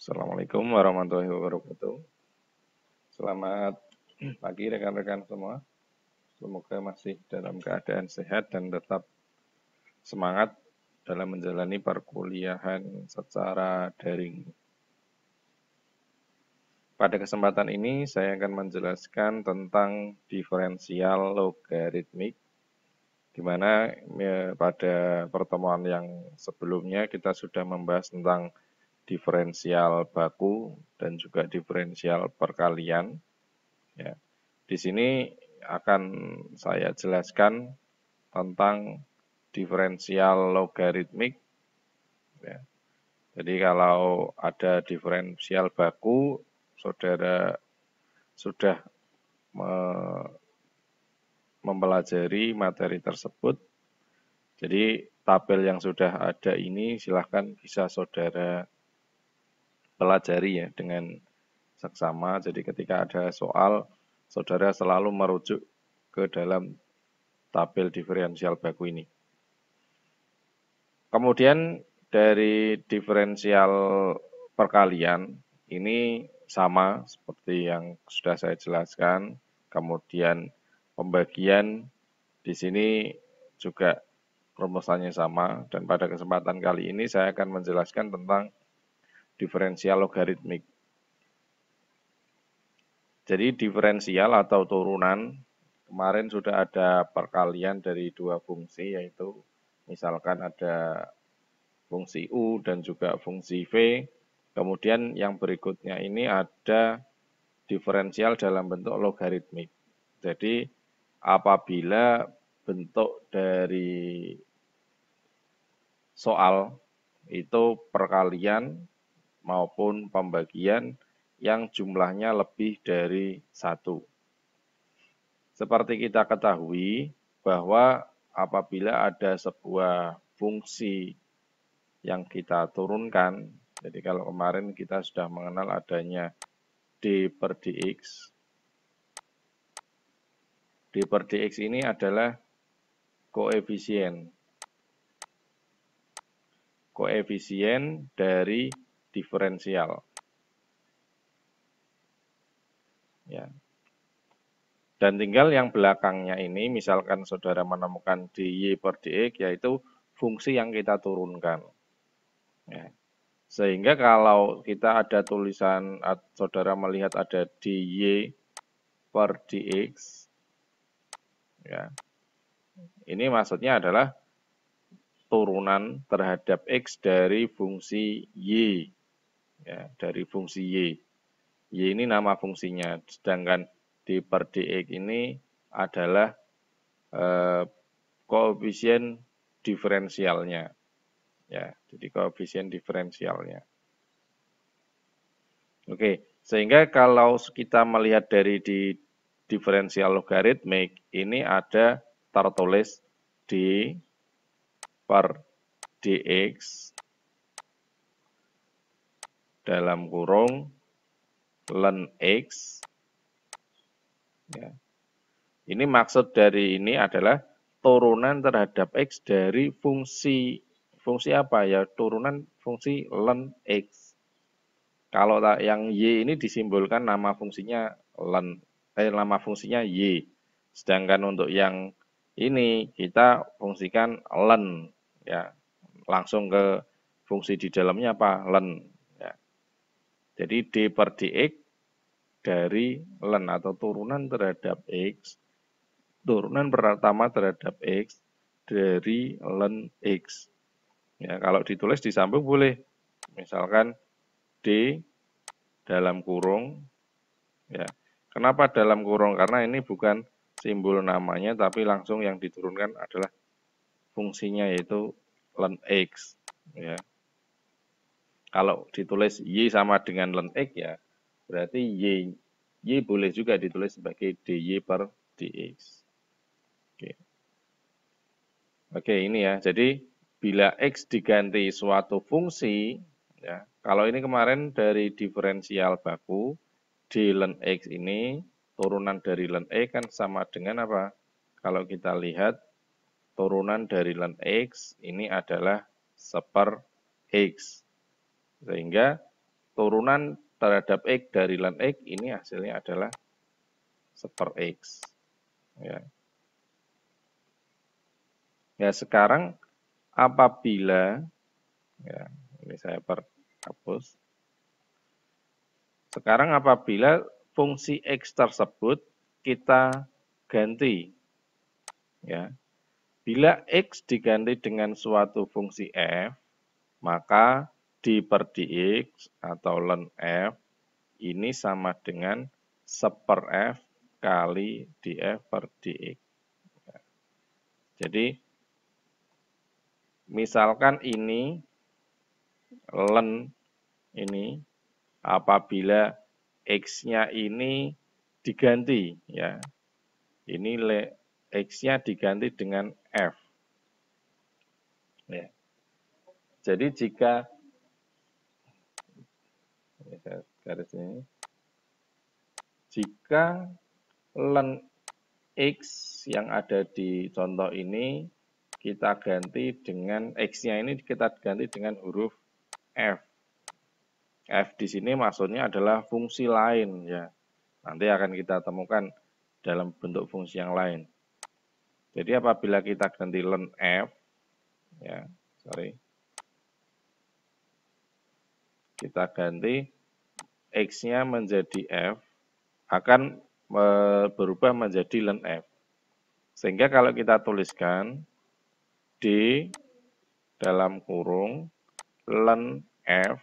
Assalamualaikum warahmatullahi wabarakatuh. Selamat pagi rekan-rekan semua. Semoga masih dalam keadaan sehat dan tetap semangat dalam menjalani perkuliahan secara daring. Pada kesempatan ini saya akan menjelaskan tentang diferensial logaritmik, di mana pada pertemuan yang sebelumnya kita sudah membahas tentang diferensial baku dan juga diferensial perkalian. Ya. Di sini akan saya jelaskan tentang diferensial logaritmik. Ya. Jadi kalau ada diferensial baku, saudara sudah mempelajari materi tersebut. Jadi tabel yang sudah ada ini silahkan bisa saudara pelajari ya dengan seksama. Jadi ketika ada soal, saudara selalu merujuk ke dalam tabel diferensial baku ini. Kemudian dari diferensial perkalian ini sama seperti yang sudah saya jelaskan. Kemudian pembagian di sini juga rumusannya sama, dan pada kesempatan kali ini saya akan menjelaskan tentang diferensial logaritmik. Jadi diferensial atau turunan, kemarin sudah ada perkalian dari dua fungsi, yaitu misalkan ada fungsi U dan juga fungsi V. Kemudian yang berikutnya ini ada diferensial dalam bentuk logaritmik. Jadi apabila bentuk dari soal itu perkalian maupun pembagian yang jumlahnya lebih dari 1. Seperti kita ketahui bahwa apabila ada sebuah fungsi yang kita turunkan, jadi kalau kemarin kita sudah mengenal adanya d per dx. D per dx ini adalah koefisien dari diferensial. Ya. Dan tinggal yang belakangnya ini, misalkan saudara menemukan dy per dx, yaitu fungsi yang kita turunkan. Ya. Sehingga kalau kita ada tulisan, saudara melihat ada dy per dx, ya, ini maksudnya adalah turunan terhadap x dari fungsi y, ya, dari fungsi y. Y ini nama fungsinya, sedangkan d per dx ini adalah koefisien diferensialnya. Ya, jadi koefisien diferensialnya. Oke, sehingga kalau kita melihat dari di diferensial logaritmik, ini ada tertulis d per dx dalam kurung ln x. Ya. Ini maksud dari ini adalah turunan terhadap x dari fungsi apa ya? Turunan fungsi ln x. Kalau yang y ini disimbolkan nama fungsinya nama fungsinya y. Sedangkan untuk yang ini kita fungsikan ln, ya. Langsung ke fungsi di dalamnya apa? Ln, ya. Jadi d per dx dari ln atau turunan terhadap x, turunan pertama terhadap x dari ln x. Ya, kalau ditulis disambung boleh. Misalkan d dalam kurung, ya. Kenapa dalam kurung? Karena ini bukan simbol namanya, tapi langsung yang diturunkan adalah fungsinya, yaitu ln x. Ya. Kalau ditulis y sama dengan ln x, ya berarti y boleh juga ditulis sebagai dy per dx. Oke, ini ya. Jadi bila x diganti suatu fungsi, ya. Kalau ini kemarin dari diferensial baku, d ln x ini turunan dari ln x kan sama dengan apa? Kalau kita lihat turunan dari ln x ini adalah 1/x. Sehingga turunan terhadap X dari ln X ini hasilnya adalah 1/X. Ya. Ya, sekarang apabila, ya, ini saya hapus. Sekarang apabila fungsi X tersebut kita ganti, ya. Bila X diganti dengan suatu fungsi F, maka d per dx atau ln F ini sama dengan 1/F kali df per dx. Jadi, misalkan ini ln ini apabila X-nya ini diganti, ya. Ini X-nya diganti dengan F. Ya. Jadi jika saya garis ini, jika ln X yang ada di contoh ini kita ganti dengan X-nya ini kita ganti dengan huruf F. F di sini maksudnya adalah fungsi lain, ya. Nanti akan kita temukan dalam bentuk fungsi yang lain. Jadi apabila kita ganti ln F, ya, kita ganti X-nya menjadi F, akan berubah menjadi ln F. Sehingga kalau kita tuliskan D dalam kurung ln F,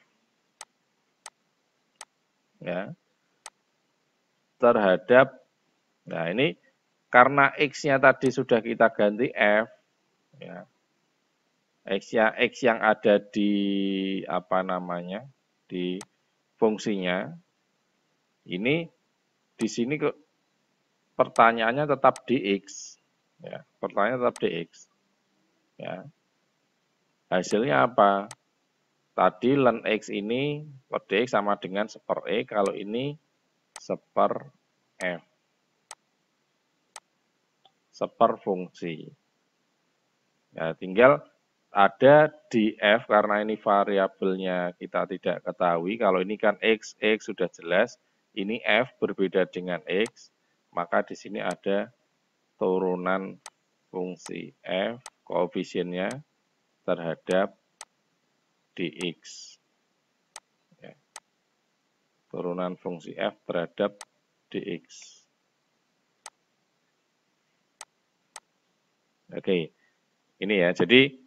ya, terhadap, nah ini karena X-nya tadi sudah kita ganti F, ya, X yang ada di di fungsinya, ini di sini pertanyaannya tetap dx, ya, pertanyaannya tetap dx, ya. Hasilnya apa? Tadi ln X ini per dx sama dengan 1/E, kalau ini 1/F. 1/, fungsi. Ya, tinggal ada df karena ini variabelnya kita tidak ketahui. Kalau ini kan X sudah jelas. Ini F berbeda dengan X, maka di sini ada turunan fungsi F, koefisiennya terhadap dx. Ya. Turunan fungsi F terhadap dx. Oke, ini ya. Jadi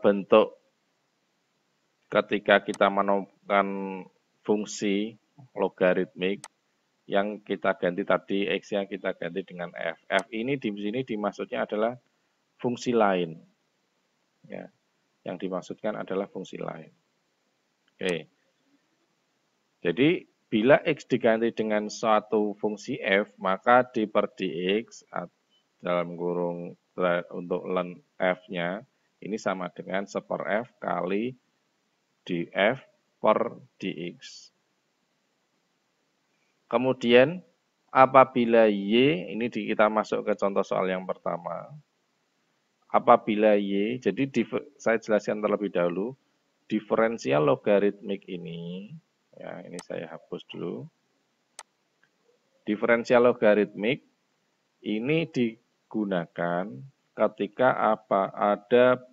bentuk ketika kita menemukan fungsi logaritmik yang kita ganti tadi, X-nya kita ganti dengan F. F ini di sini dimaksudnya adalah fungsi lain. Ya, yang dimaksudkan adalah fungsi lain. Oke. Jadi, bila X diganti dengan suatu fungsi F, maka d per dx dalam kurung untuk ln F-nya ini sama dengan 1/F kali df per dx. Kemudian apabila Y, ini kita masuk ke contoh soal yang pertama. Apabila Y, jadi saya jelaskan terlebih dahulu, diferensial logaritmik ini, ya ini saya hapus dulu. Diferensial logaritmik ini digunakan ketika ada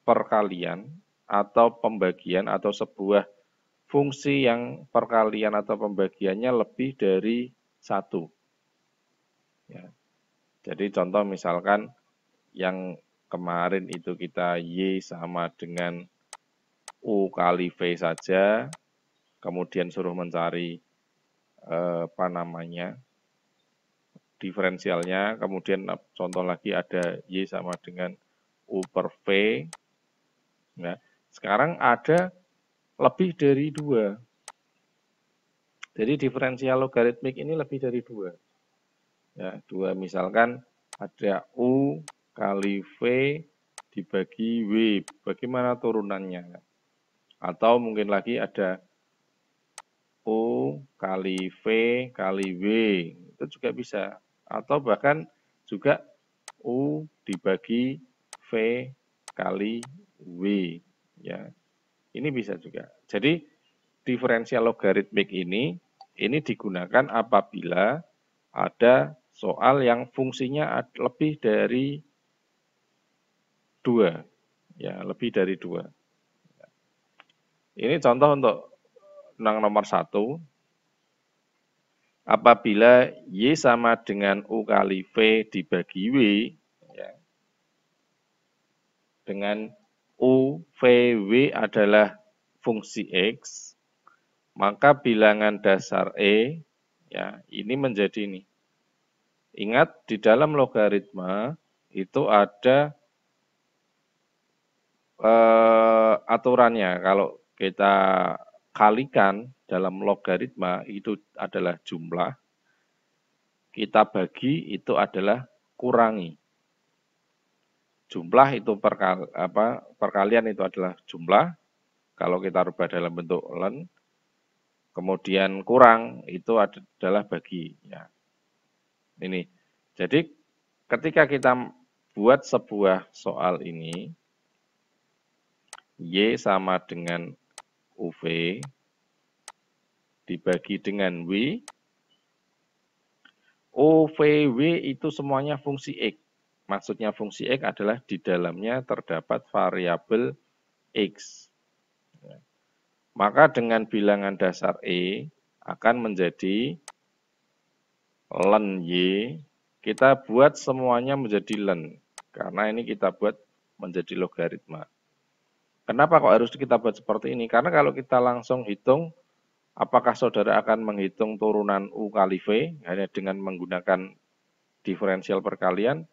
perkalian atau pembagian atau sebuah fungsi yang perkalian atau pembagiannya lebih dari 1. Ya. Jadi contoh misalkan yang kemarin itu kita Y sama dengan U kali V saja, kemudian suruh mencari diferensialnya, kemudian contoh lagi ada Y sama dengan U per V. Nah, sekarang ada lebih dari 2. Jadi diferensial logaritmik ini lebih dari 2. Ya, 2 misalkan ada U kali V dibagi W. Bagaimana turunannya? Atau mungkin lagi ada U kali V kali W. Itu juga bisa. Atau bahkan juga U dibagi V kali W. Ya, ini bisa juga. Jadi diferensial logaritmik ini digunakan apabila ada soal yang fungsinya lebih dari 2. Ya, lebih dari 2. Ini contoh untuk yang nomor 1. Apabila Y sama dengan U kali V dibagi W, ya, dengan U, V, W adalah fungsi X, maka bilangan dasar E, ya, ini menjadi ini. Ingat, di dalam logaritma itu ada aturannya. Kalau kita kalikan dalam logaritma itu adalah jumlah, kita bagi itu adalah kurangi. Jumlah itu perkalian itu adalah jumlah, kalau kita rubah dalam bentuk ln, kemudian kurang itu adalah bagi. Ya. Ini. Jadi ketika kita buat sebuah soal ini, Y sama dengan UV dibagi dengan W, OVW itu semuanya fungsi X. Maksudnya fungsi X adalah di dalamnya terdapat variabel X. Maka dengan bilangan dasar E akan menjadi ln Y, kita buat semuanya menjadi ln. Karena ini kita buat menjadi logaritma. Kenapa kok harus kita buat seperti ini? Karena kalau kita langsung hitung, apakah saudara akan menghitung turunan U kali V hanya dengan menggunakan diferensial perkalian,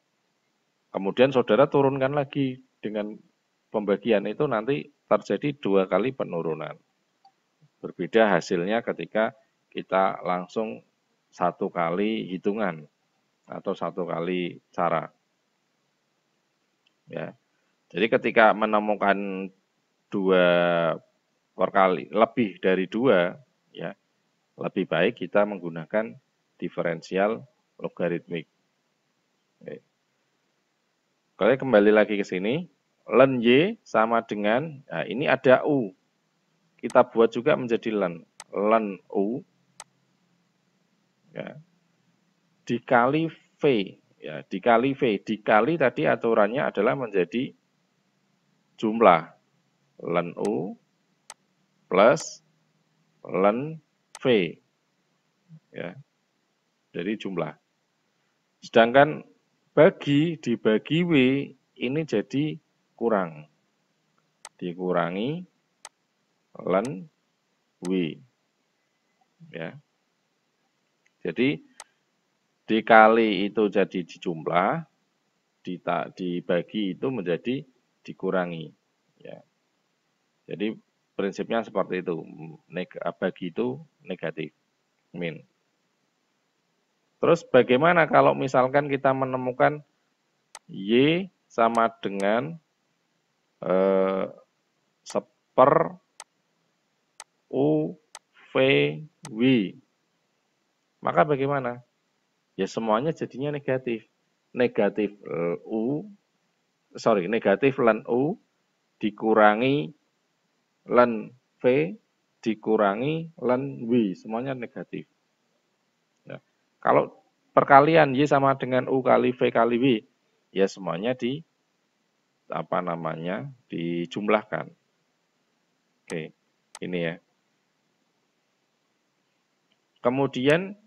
kemudian saudara turunkan lagi dengan pembagian itu nanti terjadi 2 kali penurunan. Berbeda hasilnya ketika kita langsung 1 kali hitungan atau 1 kali cara. Ya. Jadi ketika menemukan 2 lebih dari 2, ya, lebih baik kita menggunakan diferensial logaritmik. Oke. Oke, kembali lagi ke sini. Ln Y sama dengan, nah ini ada U. Kita buat juga menjadi ln. Ln U ya, dikali V. Ya, dikali V. Dikali tadi aturannya adalah menjadi jumlah. Ln U plus ln V. Ya, jadi jumlah. Sedangkan dibagi W ini jadi kurang. Dikurangi ln W. Ya. Jadi dikali itu jadi dijumlah, dibagi itu menjadi dikurangi. Ya. Jadi prinsipnya seperti itu. Bagi itu negatif, min. Terus bagaimana kalau misalkan kita menemukan Y sama dengan seper U, V, W. Maka bagaimana? Ya semuanya jadinya negatif. Negatif negatif ln U dikurangi ln V dikurangi ln W. Semuanya negatif. Ya. Kalau perkalian Y sama dengan U kali V kali W, ya semuanya dijumlahkan. Oke, ini ya. Kemudian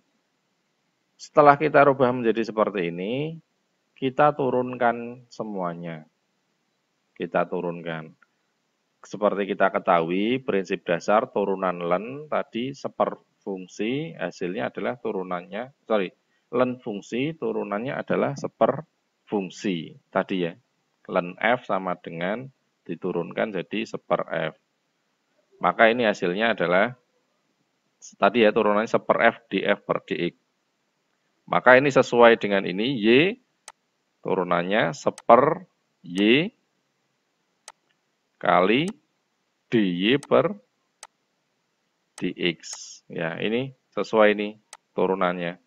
setelah kita rubah menjadi seperti ini, kita turunkan semuanya. Kita turunkan. Seperti kita ketahui, prinsip dasar turunan ln tadi seperfungsi, hasilnya adalah ln fungsi turunannya adalah seperfungsi. Tadi ya, ln f sama dengan diturunkan jadi seper f. Maka ini hasilnya adalah, tadi ya turunannya seper f df per dx. Maka ini sesuai dengan ini, Y turunannya seper Y kali dy per dx. Ya, ini sesuai ini turunannya.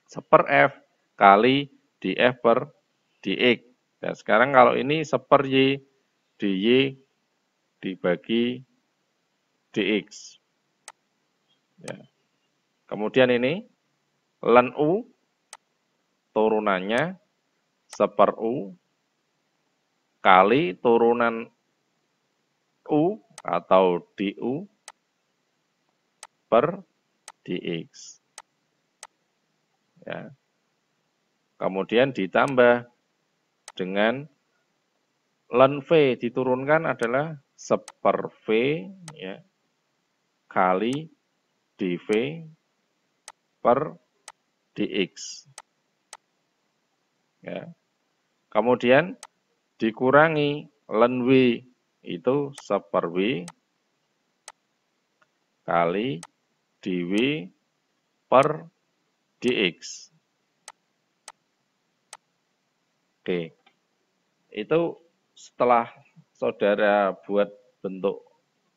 Seper f kali df per dx. Dan sekarang kalau ini seper y dy dibagi dx. Ya. Kemudian ini ln U turunannya 1/U kali turunan U atau du per dx. Ya. Kemudian ditambah dengan ln V diturunkan adalah 1/V ya, kali dV per dx. Ya. Kemudian dikurangi ln W itu 1/W kali dW per dx. Oke, itu setelah saudara buat bentuk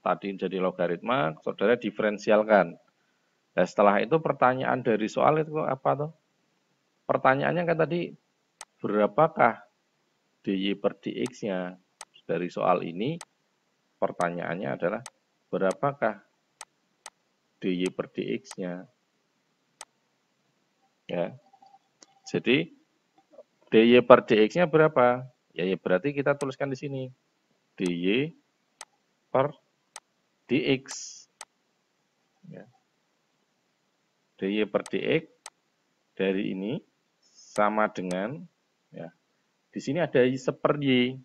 tadi jadi logaritma, saudara diferensialkan. Nah, setelah itu pertanyaan dari soal itu apa tuh? Pertanyaannya kan tadi, berapakah dy per dx-nya? Dari soal ini, pertanyaannya adalah, berapakah dy per dx-nya? Ya. Jadi, dy per dx-nya berapa? Ya, berarti kita tuliskan di sini. dy per dx. Ya. dy per dx dari ini sama dengan, ya, di sini ada 1/y.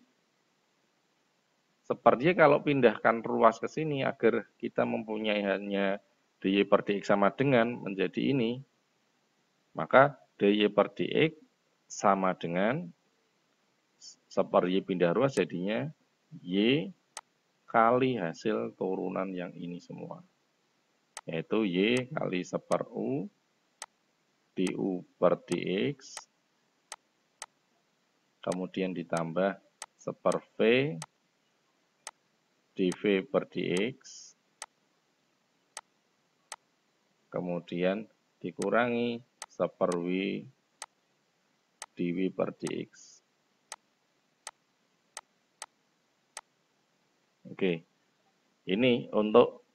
1/y kalau pindahkan ruas ke sini agar kita mempunyai hanya dy per dx sama dengan menjadi ini, maka dy per dx sama dengan 1/y pindah ruas jadinya y kali hasil turunan yang ini semua. Yaitu y kali 1/u du per dx, kemudian ditambah 1/v dv per dx, kemudian dikurangi 1/w dw per dx. Oke, ini untuk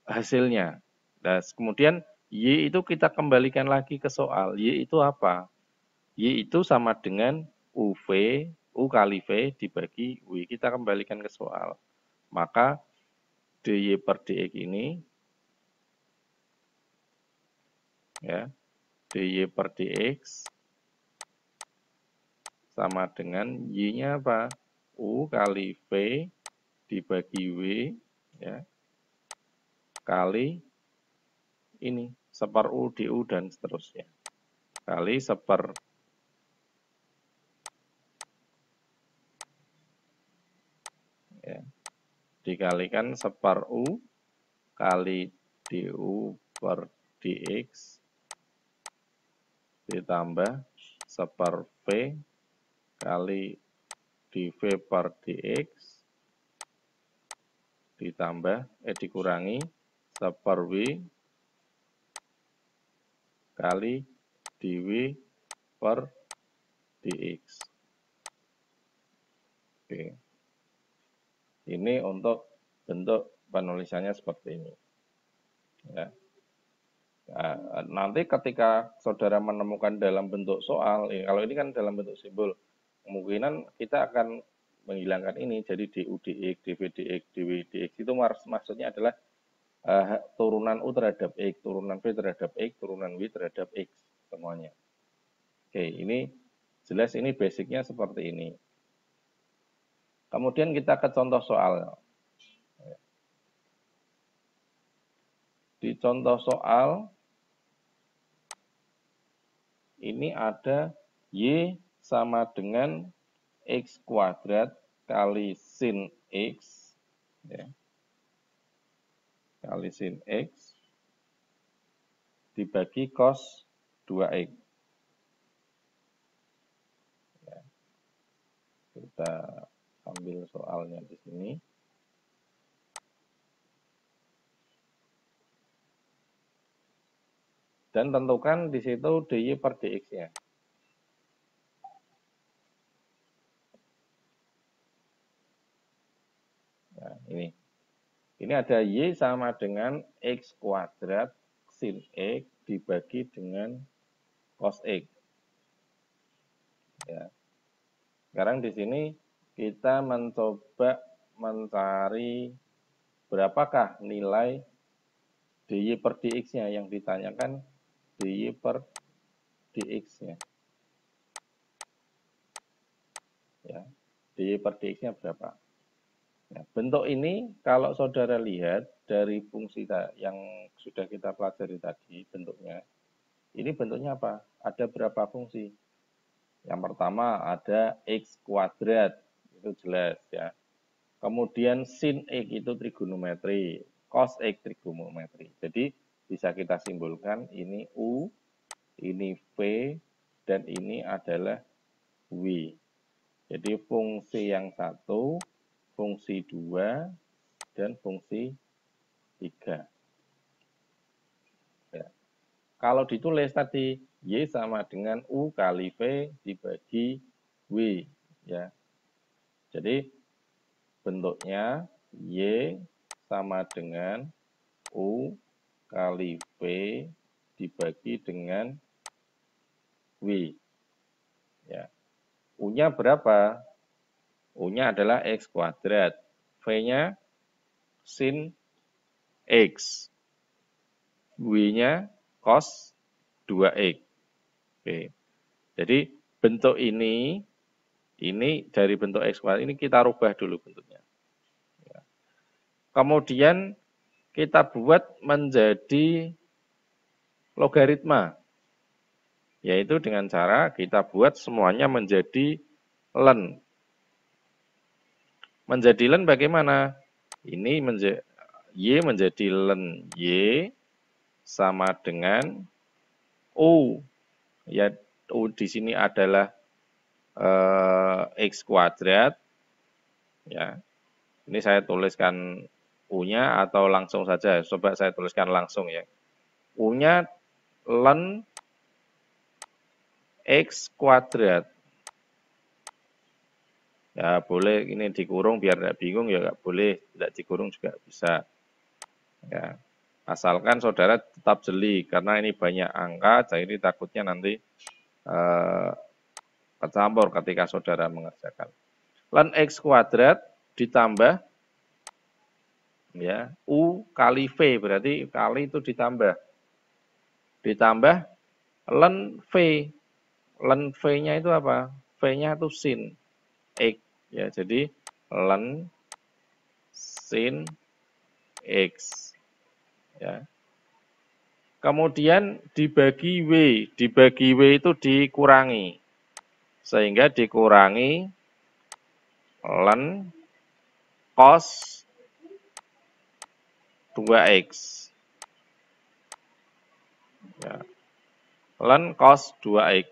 hasilnya. Nah, kemudian Y itu kita kembalikan lagi ke soal. Y itu apa? Y itu sama dengan UV, U kali V dibagi W. Kita kembalikan ke soal. Maka dy per dx ini, ya, dy per dx sama dengan Y-nya apa? U kali V dibagi W, ya, kali ini 1/U du dan seterusnya. Kali 1/, ya, dikalikan 1/U kali du per dx ditambah 1/V kali dv per dx ditambah dikurangi 1/W kali dw per dx. Oke. Ini untuk bentuk penulisannya seperti ini. Ya. Nah, nanti ketika saudara menemukan dalam bentuk soal, kalau ini kan dalam bentuk simbol, kemungkinan kita akan menghilangkan ini, jadi du dx, dv dx, dw dx itu maksudnya adalah turunan U terhadap X, turunan V terhadap X, turunan W terhadap X, semuanya. Oke, ini jelas ini basicnya seperti ini. Kemudian kita ke contoh soal. Di contoh soal, ini ada Y sama dengan X kuadrat kali sin X, ya, kali sin X dibagi cos 2X. Ya. Kita ambil soalnya di sini. Dan tentukan di situ dy per dx-nya. Nah, ini. Ini ada Y sama dengan X kuadrat sin X dibagi dengan cos X. Ya. Sekarang di sini kita mencoba mencari berapakah nilai dy per dx-nya yang ditanyakan, dy per dx-nya. Ya, dy per dx-nya berapa? Nah, bentuk ini kalau saudara lihat dari fungsi yang sudah kita pelajari tadi bentuknya, ini bentuknya apa? Ada berapa fungsi? Yang pertama ada x kuadrat, itu jelas ya. Kemudian sin x itu trigonometri, cos x trigonometri. Jadi bisa kita simbolkan ini u, ini v, dan ini adalah w. Jadi fungsi yang satu, fungsi 2, dan fungsi 3. Ya. Kalau ditulis tadi, Y sama dengan U kali V dibagi W. Ya. Jadi bentuknya Y sama dengan U kali V dibagi dengan W. Ya. U-nya berapa? U-nya adalah X kuadrat. V-nya sin X. W-nya cos 2X. Oke. Jadi bentuk ini dari bentuk X kuadrat ini kita rubah dulu bentuknya. Kemudian kita buat menjadi logaritma. Yaitu dengan cara kita buat semuanya menjadi len. Menjadi len bagaimana? Ini Y menjadi len Y sama dengan U. Ya, U di sini adalah X kuadrat. Ya, ini saya tuliskan U-nya atau langsung saja. Coba saya tuliskan langsung ya. U-nya len X kuadrat. Ya boleh ini dikurung biar tidak bingung ya, nggak boleh tidak dikurung juga bisa. Ya, asalkan saudara tetap jeli karena ini banyak angka, jadi takutnya nanti kecampur ketika saudara mengerjakan. Len X kuadrat ditambah ya U kali V, berarti kali itu ditambah len V. Len V-nya itu apa? V-nya itu sin X ya, jadi len sin X ya. Kemudian dibagi W itu dikurangi sehingga dikurangi len cos 2X ya. Len cos 2X.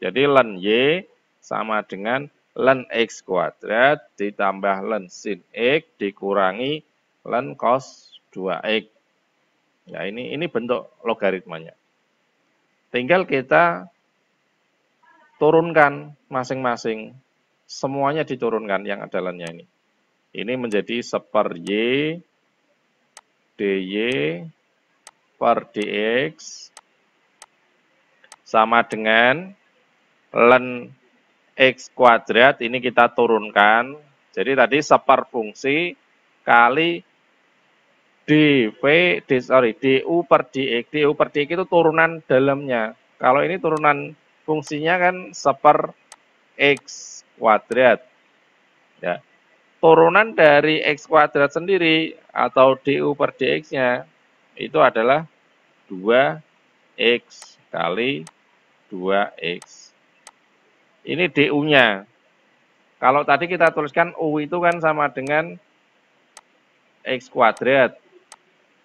Jadi len Y sama dengan len X kuadrat ditambah len sin X dikurangi len cos 2X. Ya, ini bentuk logaritmanya. Tinggal kita turunkan masing-masing. Semuanya diturunkan yang ada lennya ini. Ini menjadi 1/y dy per dx sama dengan len X kuadrat, ini kita turunkan. Jadi tadi 1/, fungsi kali du per dx. Du per dx itu turunan dalamnya. Kalau ini turunan fungsinya kan 1/x kuadrat. Ya. Turunan dari x kuadrat sendiri atau du per dx-nya itu adalah 2x kali 2x. Ini du-nya. Kalau tadi kita tuliskan u itu kan sama dengan x kuadrat.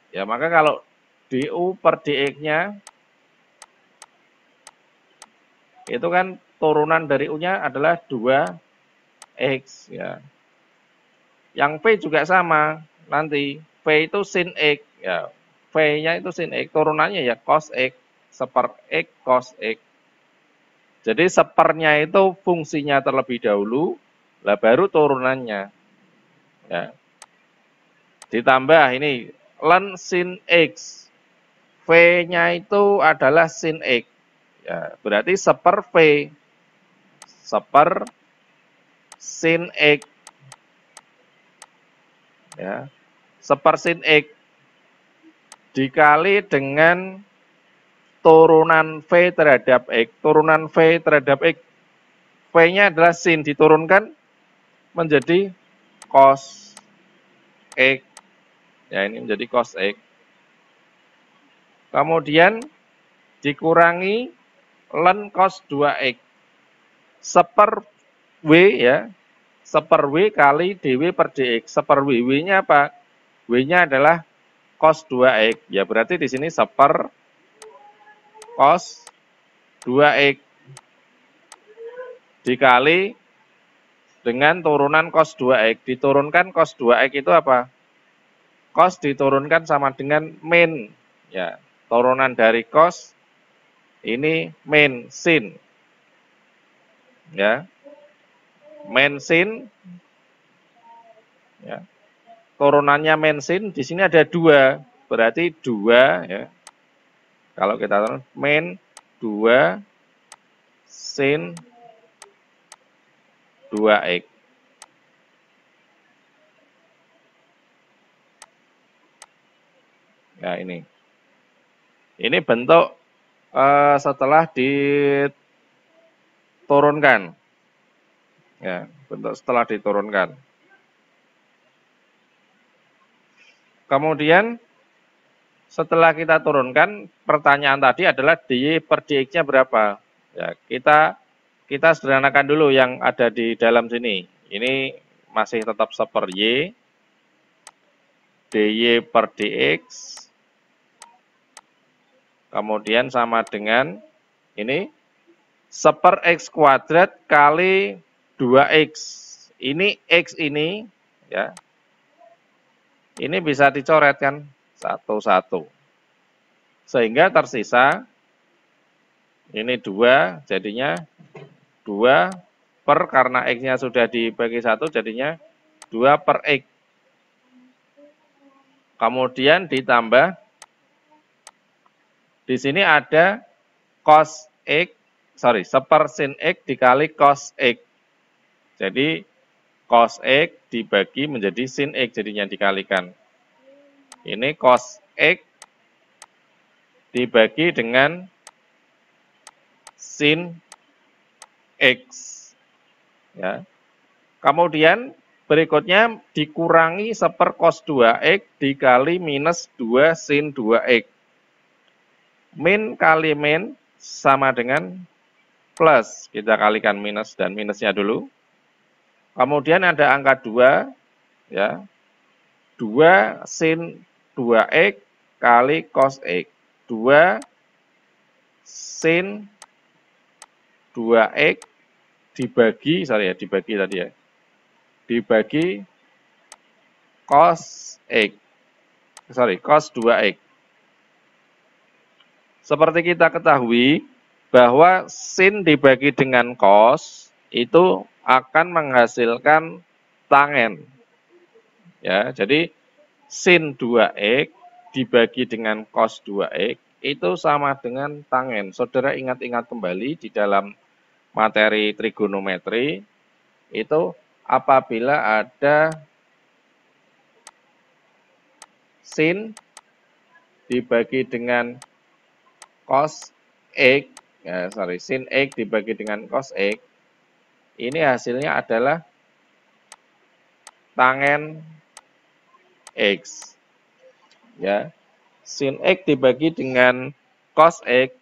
Ya, maka kalau du per dx-nya itu kan turunan dari u-nya adalah 2x ya. Yang v juga sama. Nanti v itu sin x ya. V-nya itu sin x, turunannya ya cos x, 1/x cos x. Jadi 1/nya itu fungsinya terlebih dahulu, lah baru turunannya. Ya. ditambah ini ln sin X. V-nya itu adalah sin X. Ya, berarti seper V. Seper sin X. Ya, seper sin X dikali dengan turunan V terhadap X. Turunan V terhadap X. V-nya adalah sin, diturunkan menjadi cos X. Ya, ini menjadi cos X. Kemudian dikurangi ln cos 2X. Seper W ya. Seper W kali dW per dx. Seper W. W-nya apa? W-nya adalah cos 2X. Ya, berarti di sini seper cos 2X dikali dengan turunan cos 2X. Diturunkan cos 2X itu apa? Cos diturunkan sama dengan min. Ya, turunan dari cos ini min sin. Ya. Min sin. Ya. Turunannya min sin di sini ada 2. Berarti 2 ya. Kalau kita turun min 2 sin 2X. Ya, ini. Ini bentuk setelah diturunkan. Ya, bentuk setelah diturunkan. Kemudian setelah kita turunkan, pertanyaan tadi adalah dy per dx-nya berapa? Ya, kita sederhanakan dulu yang ada di dalam sini. Ini masih tetap seper y, dy per dx, kemudian sama dengan ini seper x kuadrat kali 2x. Ini x ini ya. Ini bisa dicoret kan satu-satu. Sehingga tersisa ini 2 jadinya 2 per karena x-nya sudah dibagi 1 jadinya 2 per x. Kemudian ditambah di sini ada cos x, seper sin x dikali cos x. Jadi cos x dibagi menjadi sin x jadinya dikalikan. Ini cos x dibagi dengan sin x. Ya. Kemudian berikutnya dikurangi seper cos 2x dikali minus 2 sin 2x. Min kali min sama dengan plus. Kita kalikan minus dan minusnya dulu. Kemudian ada angka 2, ya. 2 sin 2x kali cos x. 2 sin 2x dibagi, dibagi tadi ya. Dibagi cos x. Cos 2x. Seperti kita ketahui bahwa sin dibagi dengan cos itu akan menghasilkan tangen. Ya, jadi sin 2x dibagi dengan cos 2x itu sama dengan tangen. Saudara ingat-ingat kembali di dalam materi trigonometri itu apabila ada sin dibagi dengan cos x, ya, sin x dibagi dengan cos x, ini hasilnya adalah tangen x. Ya, sin x dibagi dengan cos x,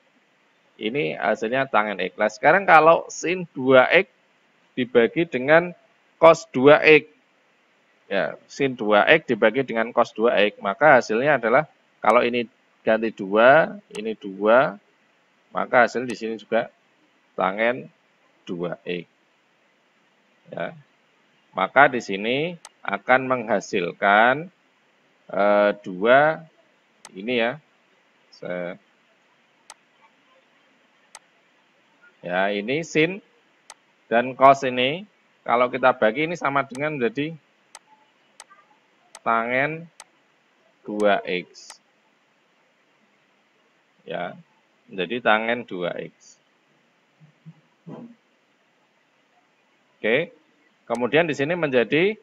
ini hasilnya tangen x. Nah, sekarang kalau sin 2x dibagi dengan cos 2x, ya, sin 2x dibagi dengan cos 2x, maka hasilnya adalah kalau ini ganti 2, ini 2, maka hasil di sini juga tangen 2x. Ya. Maka di sini akan menghasilkan 2 ini ya. Ya, ini sin dan cos ini kalau kita bagi ini sama dengan menjadi tangen 2X. Ya, menjadi tangen 2X. Oke. Kemudian di sini menjadi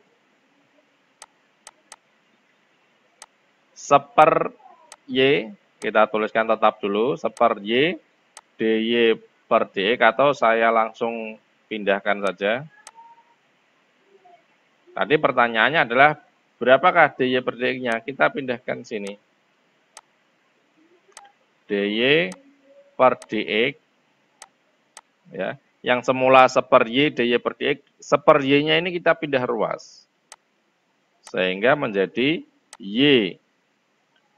seper Y, kita tuliskan tetap dulu, seper Y, DY per DX, atau saya langsung pindahkan saja. Tadi pertanyaannya adalah, berapakah DY per DX-nya? Kita pindahkan sini. DY per DX, ya, yang semula seper Y, DY per DX, seper Y-nya ini kita pindah ruas. Sehingga menjadi Y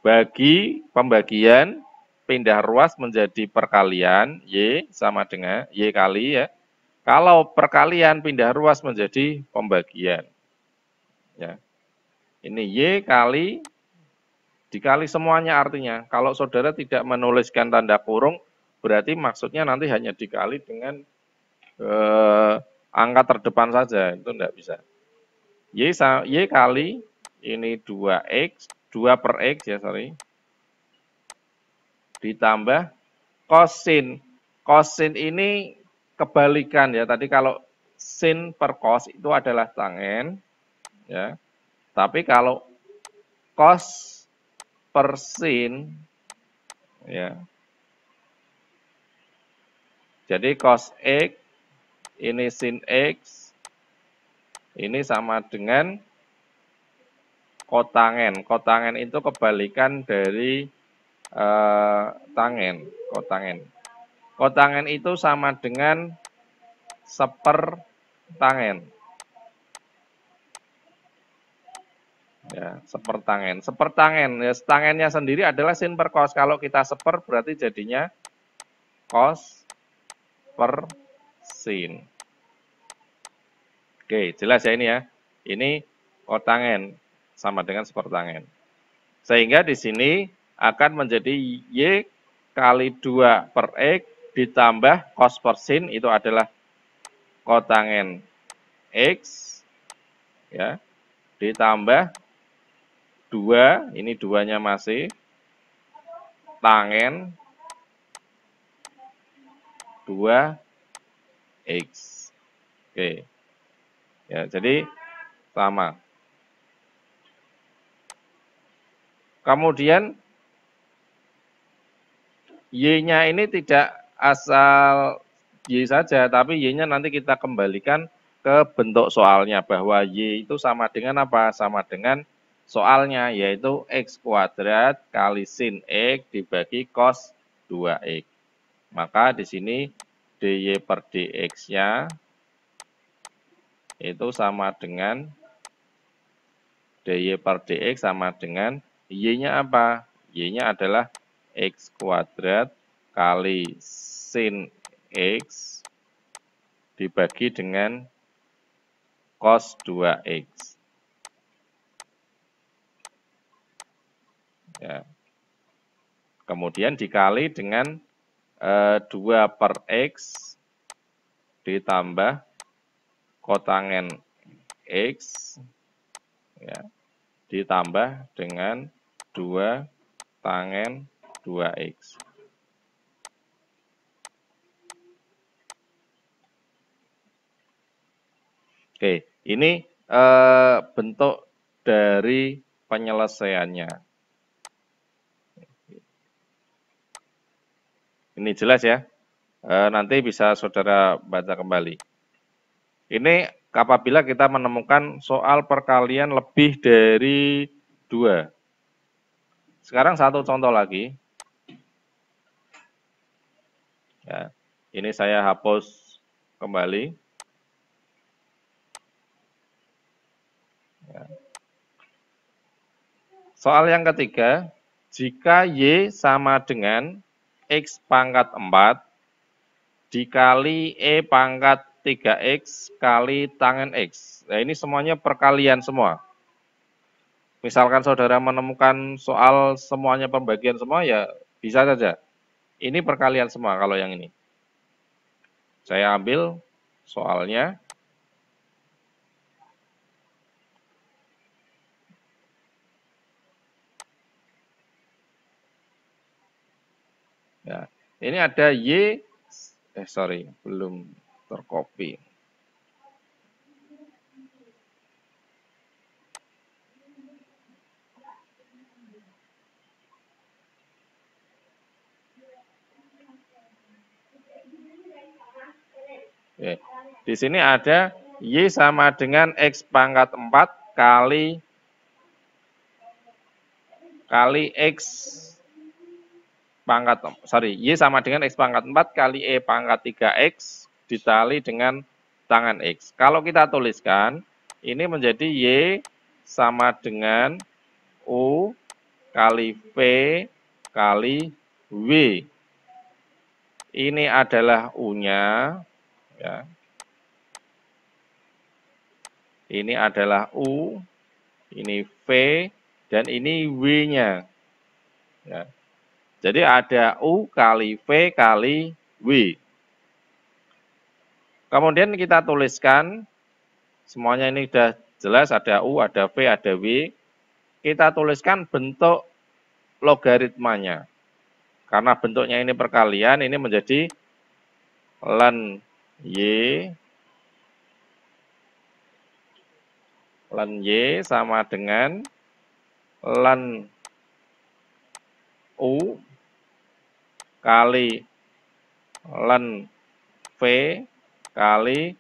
bagi pembagian pindah ruas menjadi perkalian, Y sama dengan Y kali ya. Kalau perkalian pindah ruas menjadi pembagian. Ya. Ini Y kali dikali semuanya artinya. Kalau saudara tidak menuliskan tanda kurung, berarti maksudnya nanti hanya dikali dengan angka terdepan saja, itu enggak bisa. Y kali ini 2X, 2 per X ya, sorry. Ditambah kosin. Kosin ini kebalikan ya, tadi kalau sin per cos itu adalah tangen, ya. Tapi kalau cos per sin, ya. Jadi cos X, ini sin X, ini sama dengan kotangen. Kotangen itu kebalikan dari tangen, kotangen. Kotangen itu sama dengan seper tangen. Ya, sepertangen. Sepertangen, ya, tangennya sendiri adalah sin per cos. Kalau kita seper berarti jadinya cos per sin. Oke, jelas ya ini ya. Ini kotangen sama dengan sepertangen. Sehingga di sini akan menjadi Y kali 2 per X ditambah cos per sin, itu adalah kotangen X, ya, ditambah 2, ini 2-nya masih, tangen 2X. Oke. Ya, jadi sama. Kemudian Y-nya ini tidak asal Y saja, tapi Y-nya nanti kita kembalikan ke bentuk soalnya, bahwa Y itu sama dengan apa? Sama dengan soalnya, yaitu X kuadrat kali sin X dibagi cos 2X. Maka di sini DY per DX-nya itu sama dengan DY per DX sama dengan Y-nya apa? Y-nya adalah X kuadrat kali sin X dibagi dengan cos 2X. Ya. Kemudian dikali dengan 2 per X ditambah kotangen X, ya, ditambah dengan 2 tangen 2X. Oke, ini bentuk dari penyelesaiannya. Ini jelas ya, nanti bisa saudara baca kembali. Ini apabila kita menemukan soal perkalian lebih dari 2. Sekarang satu contoh lagi. Ya, ini saya hapus kembali. Ya. Soal yang ketiga, jika Y sama dengan X pangkat 4 dikali E pangkat 3X kali tangen X. Nah, ini semuanya perkalian semua. Misalkan saudara menemukan soal semuanya pembagian semua, ya bisa saja. Ini perkalian semua kalau yang ini. Saya ambil soalnya. Ini ada Y, sorry, belum tercopy. Oke. Di sini ada Y sama dengan X pangkat 4 kali X pangkat, Y sama dengan X pangkat 4 kali E pangkat 3X ditali dengan tangan X. Kalau kita tuliskan, ini menjadi Y sama dengan U kali V kali W. Ini adalah U-nya, ya. Ini adalah U, ini V, dan ini W-nya. Ya. Jadi ada U kali V kali W. Kemudian kita tuliskan, semuanya ini sudah jelas, ada U, ada V, ada W. Kita tuliskan bentuk logaritmanya. Karena bentuknya ini perkalian, ini menjadi ln Y sama dengan ln U kali ln V kali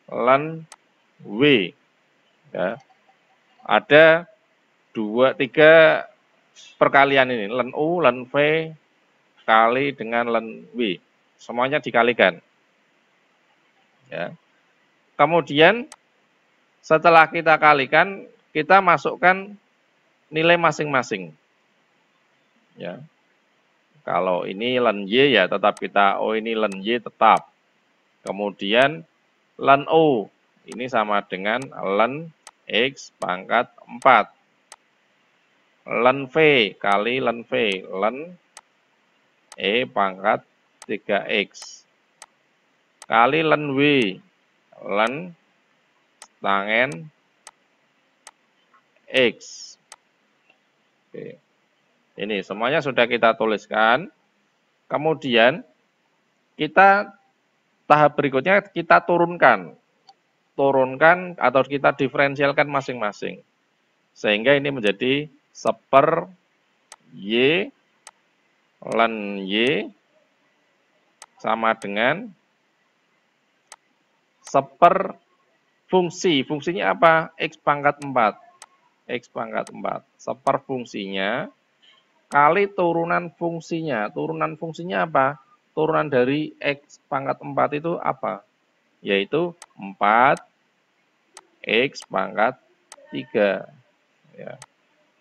ln W. Ya. Ada 3 perkalian ini, ln U, ln V, kali dengan ln W. Semuanya dikalikan. Ya. Kemudian setelah kita kalikan, kita masukkan nilai masing-masing. Ya. Kalau ini ln Y ya tetap kita, ini ln Y tetap. Kemudian ln U, ini sama dengan ln X pangkat 4. Ln V kali ln V, ln E pangkat 3X. Kali ln W, ln tangen X. Oke. Ini semuanya sudah kita tuliskan. Kemudian kita tahap berikutnya kita turunkan. Turunkan atau kita diferensialkan masing-masing. Sehingga ini menjadi 1/Y ln Y sama dengan 1/. Fungsinya apa? X pangkat 4. X pangkat 4. 1/. Fungsinya kali turunan fungsinya. Turunan fungsinya apa? Turunan dari X pangkat 4 itu apa? Yaitu 4 X pangkat 3. Ya.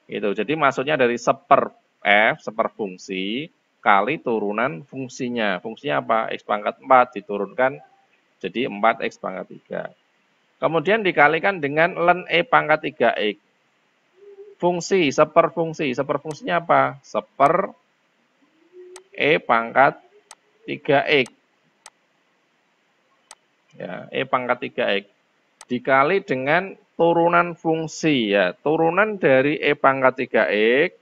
Gitu. Jadi maksudnya dari 1/F, 1/. Fungsi, kali turunan fungsinya. Fungsinya apa? X pangkat 4 diturunkan jadi 4X pangkat 3. Kemudian dikalikan dengan ln E pangkat 3X. Fungsi, 1/. Fungsi. 1/. Fungsinya apa? 1/. E pangkat 3X. Ya, E pangkat 3X. Dikali dengan turunan fungsi. Ya, turunan dari E pangkat 3X,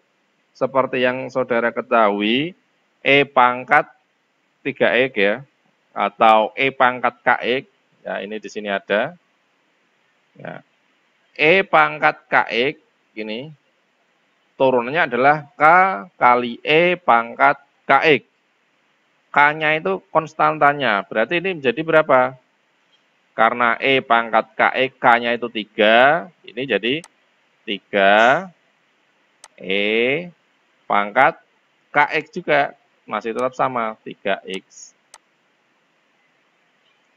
seperti yang saudara ketahui, E pangkat 3X ya, atau E pangkat KX. Ya, ini di sini ada. Ya. E pangkat KX, ini turunannya adalah K kali E pangkat KX. K-nya itu konstantanya, berarti ini menjadi berapa? Karena E pangkat KX, K-nya itu 3, ini jadi 3 E pangkat KX juga, masih tetap sama, 3X.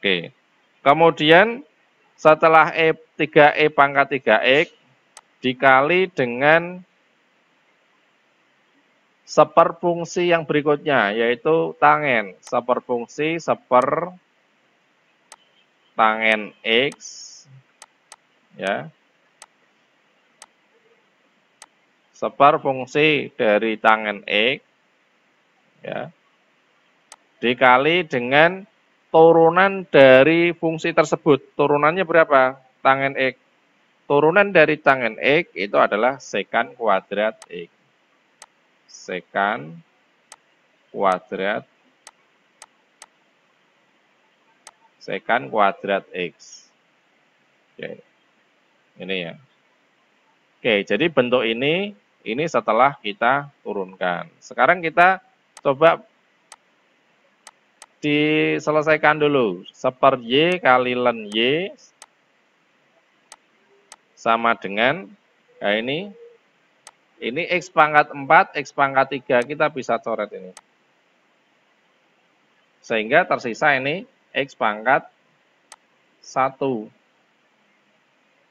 Oke, kemudian setelah 3E pangkat 3X, dikali dengan 1/. Fungsi yang berikutnya, yaitu tangen. 1/. Fungsi, 1/. Tangen X, ya. 1/. Fungsi dari tangen X, ya. Dikali dengan turunan dari fungsi tersebut. Turunannya berapa? Tangen X. Turunan dari tangen X itu adalah sekan kuadrat X. Sekan kuadrat Sekant kuadrat X. Oke. Ini ya. Oke, jadi bentuk ini setelah kita turunkan. Sekarang kita coba diselesaikan dulu. 1/Y kali ln Y sama dengan, nah ini X pangkat 4, X pangkat 3, kita bisa coret ini. Sehingga tersisa ini X pangkat 1.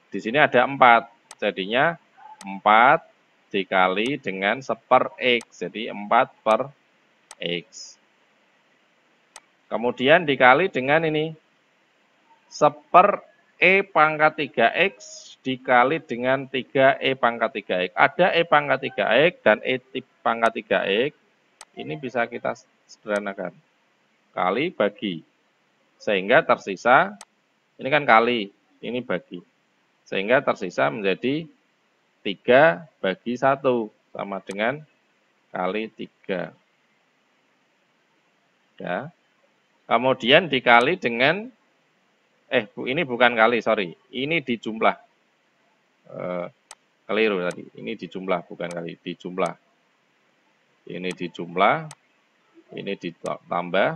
Di sini ada 4, jadinya 4 dikali dengan 1/X, jadi 4/X. Kemudian dikali dengan ini, 1/E pangkat 3X dikali dengan 3E pangkat 3X. Ada E pangkat 3X dan E pangkat 3X, ini bisa kita sederhanakan. Kali bagi. Sehingga tersisa, ini kan kali, ini bagi. Sehingga tersisa menjadi 3/1, sama dengan kali 3. Ya. Kemudian dikali dengan, ini bukan kali, sorry. Ini dijumlah. Keliru tadi. Ini dijumlah, bukan kali. Dijumlah. Ini dijumlah. Ini ditambah.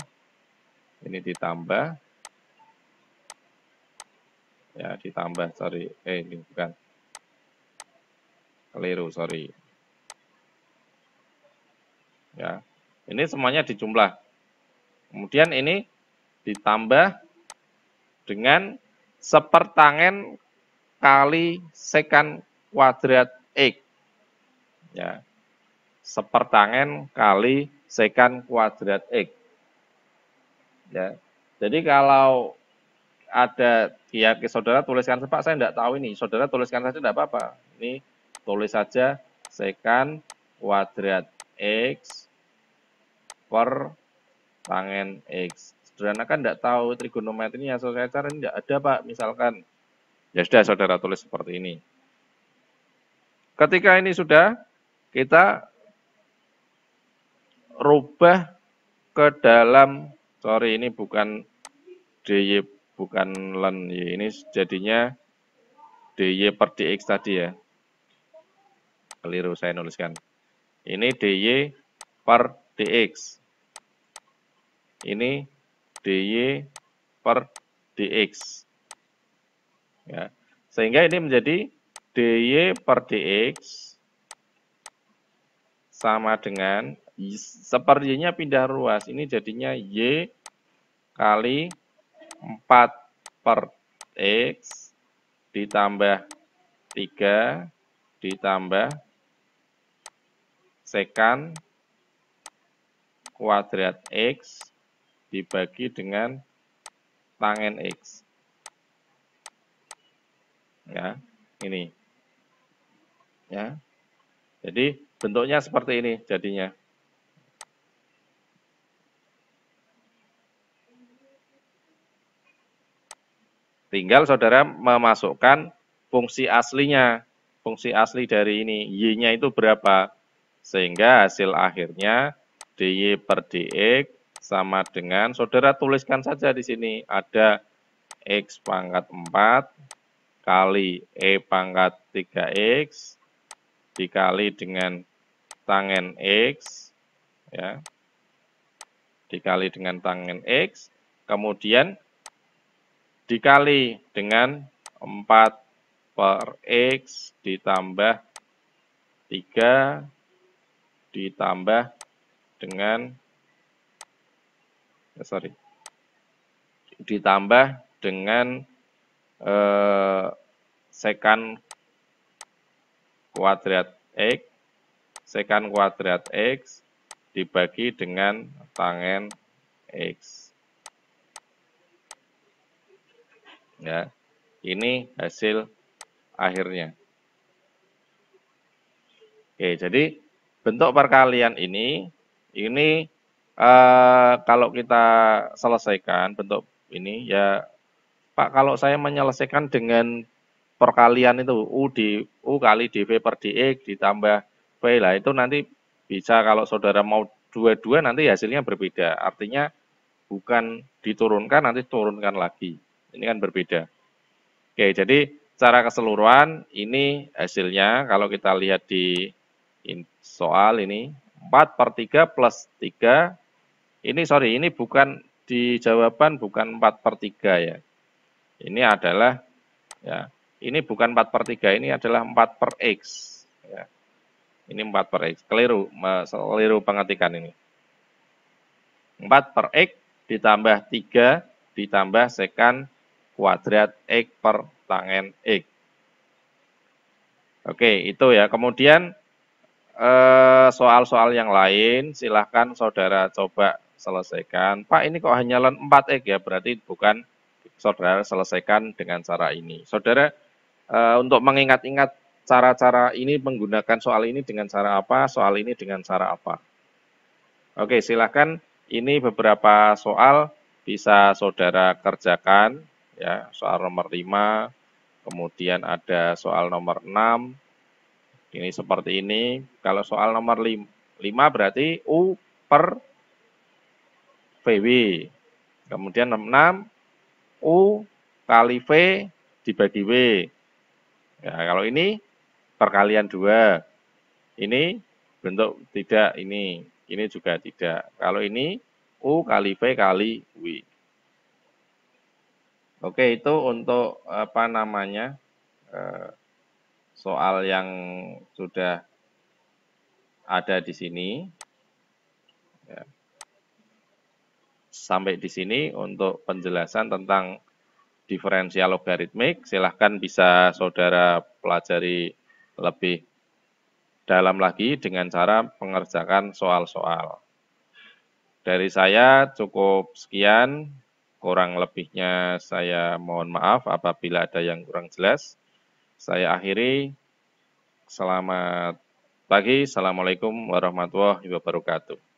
Ini ditambah. Ya, ditambah, sorry. Ini bukan. Keliru, sorry. Ya. Ini semuanya dijumlah. Kemudian ini ditambah dengan 1/tangen kali sekant kuadrat X. Ya. 1/tangen kali sekant kuadrat X. Ya. Jadi kalau ada, ya saudara tuliskan, Pak saya enggak tahu ini, saudara tuliskan saja enggak apa-apa. Ini tulis saja sekant kuadrat X per tangen X. Sederhana kan enggak tahu trigonometrinya, saya cari enggak ada Pak, misalkan. Ya sudah saudara tulis seperti ini. Ketika ini sudah, kita rubah ke dalam, sorry ini bukan DY, bukan ln Y, ini jadinya DY per DX tadi ya. Keliru saya nuliskan. Ini DY per DX. Ini DY per DX. Ya. Sehingga ini menjadi DY per DX sama dengan, 1/Y-nya pindah ruas. Ini jadinya Y kali 4/X ditambah 3 ditambah sekant kuadrat X dibagi dengan tangen X. Ya, ini. Ya. Jadi bentuknya seperti ini jadinya. Tinggal saudara memasukkan fungsi aslinya. Fungsi asli dari ini, Y-nya itu berapa. Sehingga hasil akhirnya DY per DX sama dengan, saudara tuliskan saja di sini, ada X pangkat 4 kali E pangkat 3X dikali dengan tangen X, ya, dikali dengan tangen X, kemudian dikali dengan 4/X ditambah 3 ditambah dengan, ditambah dengan sekant kuadrat X, sekant kuadrat X dibagi dengan tangen X. Ya, ini hasil akhirnya. Oke, jadi bentuk perkalian ini kalau kita selesaikan bentuk ini, ya Pak, kalau saya menyelesaikan dengan perkalian itu U kali dV per dx ditambah V lah, itu nanti bisa, kalau saudara mau dua-dua nanti hasilnya berbeda. Artinya bukan diturunkan, nanti turunkan lagi. Ini kan berbeda. Oke, jadi secara keseluruhan ini hasilnya kalau kita lihat di soal ini 4/3 plus 3. Ini bukan di jawaban bukan 4/3 ya. Ini adalah ya, ini bukan 4/3, ini adalah 4/x ya. Ini 4/x. Keliru pengetikan ini. 4/x ditambah 3 ditambah sekan kuadrat x per tangen x. Oke, itu ya. Kemudian soal-soal yang lain silahkan saudara coba selesaikan. Pak, ini kok hanya 4x ya, berarti bukan saudara selesaikan dengan cara ini. Saudara untuk mengingat-ingat cara-cara ini menggunakan soal ini dengan cara apa, soal ini dengan cara apa. Oke, silahkan. Ini beberapa soal bisa saudara kerjakan, ya, soal nomor 5, kemudian ada soal nomor 6, ini seperti ini. Kalau soal nomor 5 berarti U per VW. Kemudian 6, U kali V dibagi W. Ya, kalau ini perkalian 2. Ini bentuk tidak ini juga tidak. Kalau ini U kali V kali W. Oke, itu untuk apa namanya soal yang sudah ada di sini. Ya. Sampai di sini untuk penjelasan tentang diferensial logaritmik. Silahkan bisa saudara pelajari lebih dalam lagi dengan cara mengerjakan soal-soal. Dari saya cukup sekian, kurang lebihnya saya mohon maaf apabila ada yang kurang jelas. Saya akhiri, selamat pagi, Assalamualaikum warahmatullahi wabarakatuh.